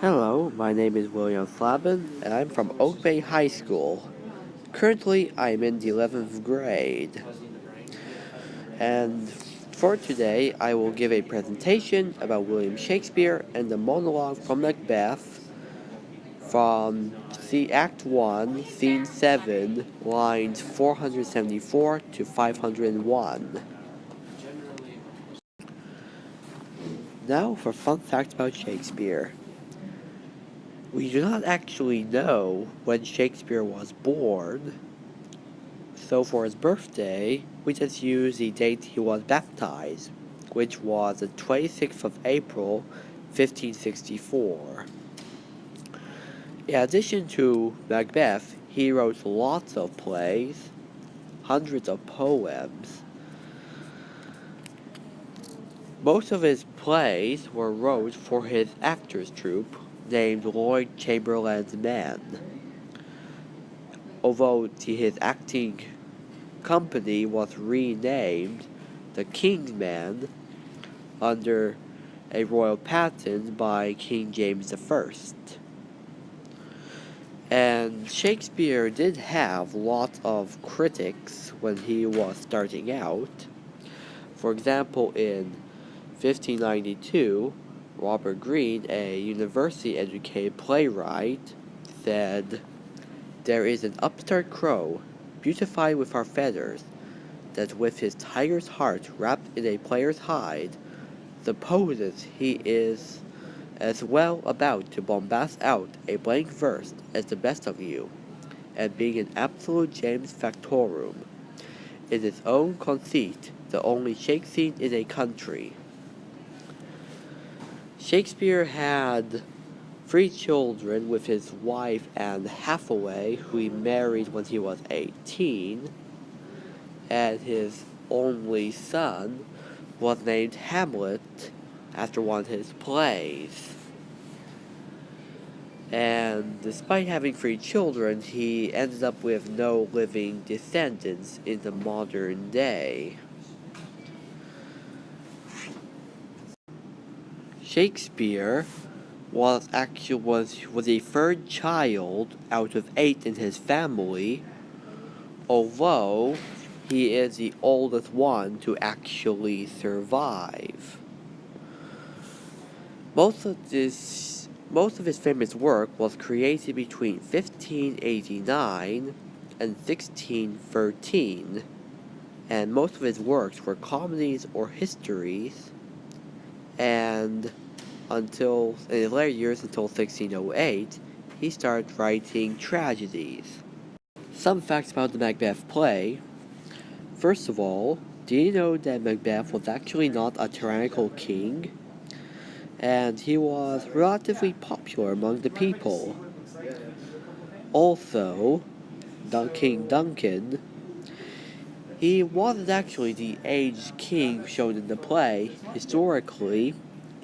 Hello, my name is William Flavin, and I'm from Oak Bay High School. Currently, I'm in the 11th grade. And for today, I will give a presentation about William Shakespeare and the monologue from Macbeth from Act 1, Scene 7, lines 474 to 501. Now for fun facts about Shakespeare. We do not actually know when Shakespeare was born, so for his birthday, we just use the date he was baptized, which was the 26th of April, 1564. In addition to Macbeth, he wrote lots of plays, hundreds of poems. Most of his plays were wrote for his actors troupe named Lord Chamberlain's Men. Although his acting company was renamed the King's Men under a royal patent by King James I. And Shakespeare did have lots of critics when he was starting out. For example, in 1592, Robert Greene, a university-educated playwright, said, "There is an upstart crow, beautified with our feathers, that with his tiger's heart wrapped in a player's hide, supposes he is as well about to bombast out a blank verse as the best of you, and being an absolute James Factorum, in his own conceit the only shake scene in a country." Shakespeare had 3 children with his wife Anne Hathaway, who he married when he was 18, and his only son was named Hamlet after one of his plays. And despite having 3 children, he ended up with no living descendants in the modern day. Shakespeare was the 3rd child out of 8 in his family, although he is the oldest one to actually survive. Most of his famous work was created between 1589 and 1613, and most of his works were comedies or histories, and in his later years until 1608, he started writing tragedies. Some facts about the Macbeth play. First of all, do you know that Macbeth was actually not a tyrannical king? And he was relatively popular among the people. Also, King Duncan, he wasn't actually the aged king shown in the play. Historically,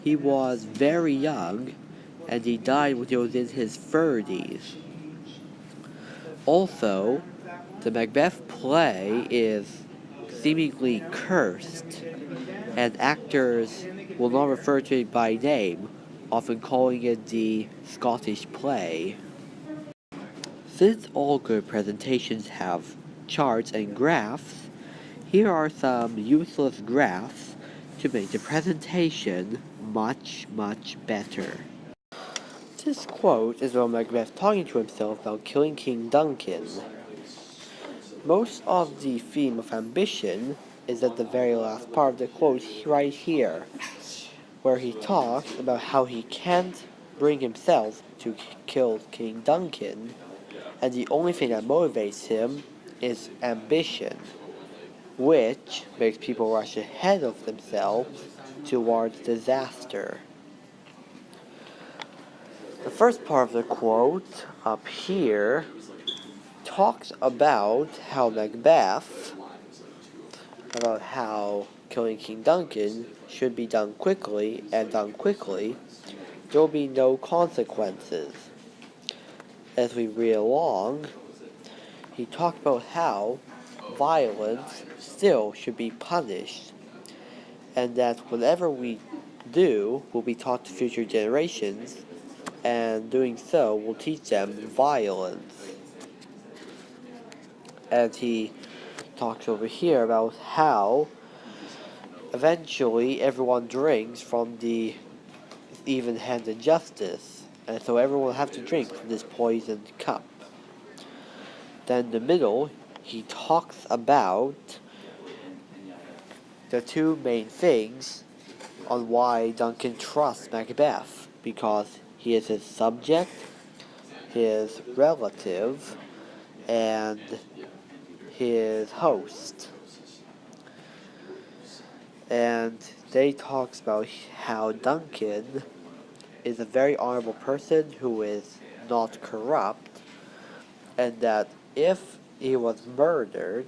he was very young, and he died when he was in his 30s. Also, the Macbeth play is seemingly cursed, and actors will not refer to it by name, often calling it the Scottish play. Since all good presentations have charts and graphs, here are some useless graphs to make the presentation much, much better. This quote is about Macbeth talking to himself about killing King Duncan. Most of the theme of ambition is at the very last part of the quote right here, where he talks about how he can't bring himself to kill King Duncan, and the only thing that motivates him is ambition, which makes people rush ahead of themselves towards disaster. The first part of the quote up here talks about how killing King Duncan should be done quickly, and done quickly, there will be no consequences. As we read along, he talked about how violence still should be punished, and that whatever we do will be taught to future generations, and doing so will teach them violence. And he talks over here about how eventually everyone drinks from the even-handed justice, and so everyone will have to drink from this poisoned cup. Then in the middle, he talks about the two main things on why Duncan trusts Macbeth, because he is his subject, his relative, and his host. And they talks about how Duncan is a very honorable person who is not corrupt, and that if he was murdered,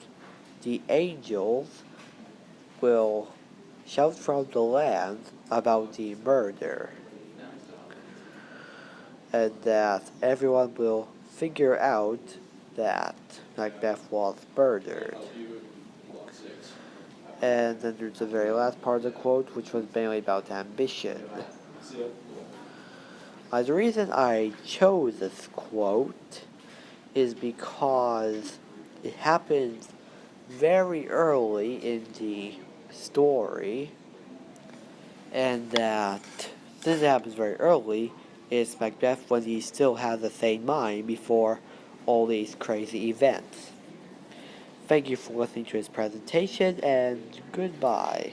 the angels will shout from the land about the murder, and that everyone will figure out that Macbeth was murdered. And then there's the very last part of the quote, which was mainly about ambition. The reason I chose this quote is because it happens very early in the story, and that since it happens very early, it's Macbeth when he still has a sane mind before all these crazy events. Thank you for listening to his presentation, and goodbye.